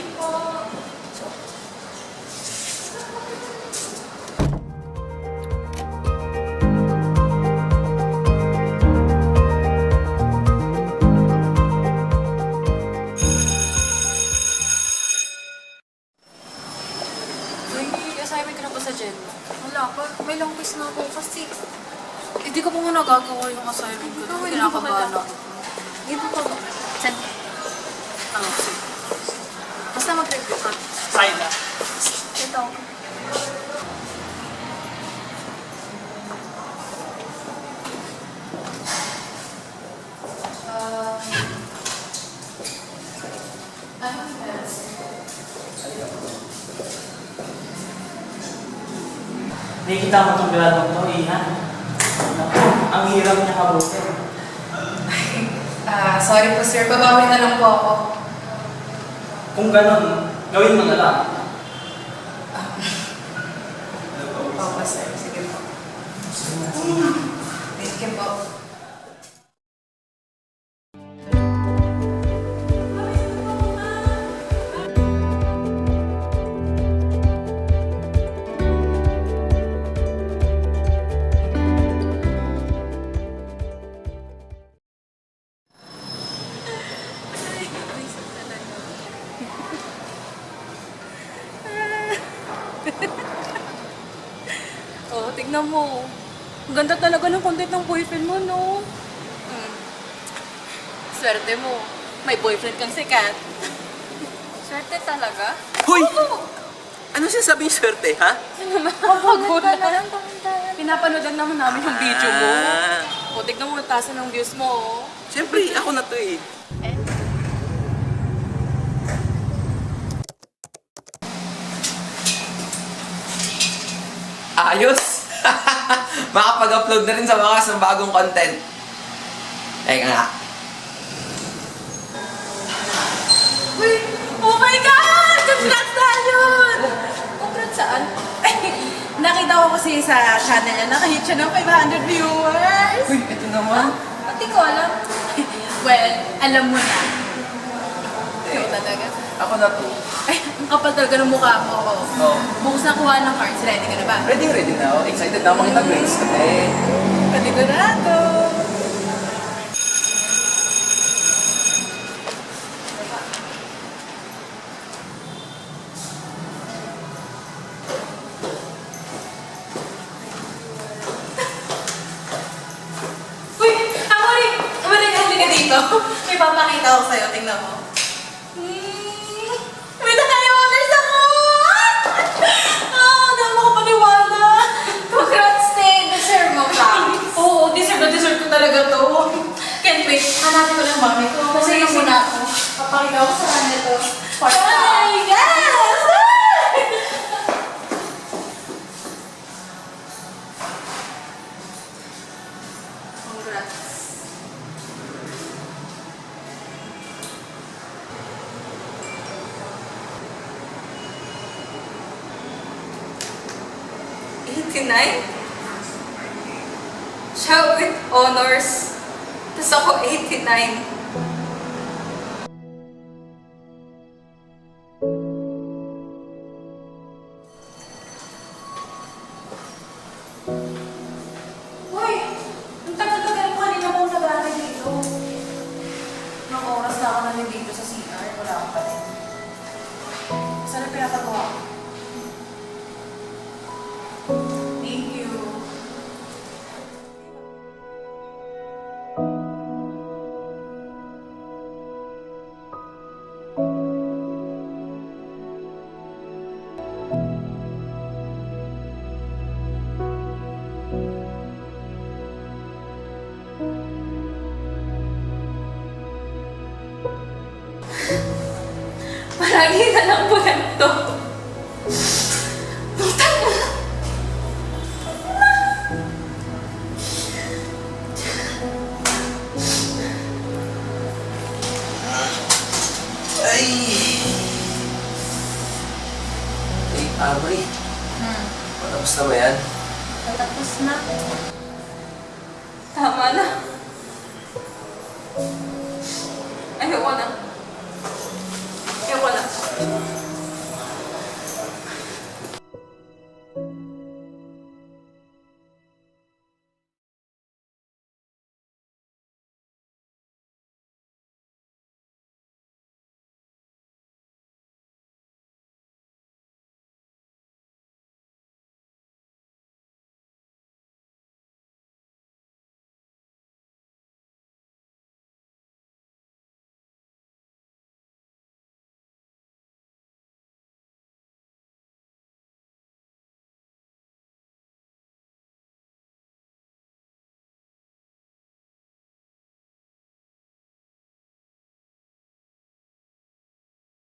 morning po. May assignment ka na ba sa Jen? Wala pa. May long quiz na ako kasi. Hindi ko pa nga nagagawa yung assignment ko. Ikaw, Kinakabahan ako. Iba ko ba? Send. Sige. Basta mag-review ka. Sign na. Ito. Nakikita mo itong gradong to, Iha? Naku, ang hirap niya kabutin. Sorry po sir. Babawi na lang po ako. Kung ganon, gawin mo na lang. Opo sir. Sige po. Thank you po. Oh, tignan mo. Ang ganda talaga ng content ng boyfriend mo, no? Swerte mo. May boyfriend kang sikat. Swerte talaga? Hoy! Ano sinasabing swerte, ha? Nakakagulat. Pinapanood naman namin yung video mo. Ah, O, tignan mo, taas ng views mo. Oh. siyempre, ako na to eh. Ayos! Makapag-upload na rin sa wakas ng bagong content. Teka nga. Uy! Oh my God! Congrats na yun! Congrats saan? Nakita ko kasi sa channel niya, nakahit siya ng 500 viewers. Uy, ito naman. Pati ko alam. Well, alam mo na. Ikaw talaga. Ako na to. Ay, ang kapal talaga ng mukha mo. Oh. Bukas na kuha ng cards. Ready ka na ba? Ready na ako. Excited na ako makita Grace. Panigurado! Uy! Amori! Amori, halika dito. May papakita ko sa'yo. Tingnan mo. May nakaya orders ako! Hindi ako makapaniwala. Congrats, te. Deserve mo pa. Oo, deserve na deserve ko talaga to. Can't wait. Hanapin ko lang mami ko. Kasi yung muna ako. Papakita ko sa kanya to. Ay, yes! Congrats. Siya with honors. Tapos ako 89. Uy! Ang tagal-tagal mo kanina mo nag-aaral dito. Ilang oras na ako namin dito sa CR. Wala ka pa rin. Saan ang pinapagawa ko? Thank you. Palagi na lang po ganito. Putang na. Ay! Hey, Amri. Matapos na ba yan? Patapos na. Tama na. Ayoko na. Ayoko na. Ano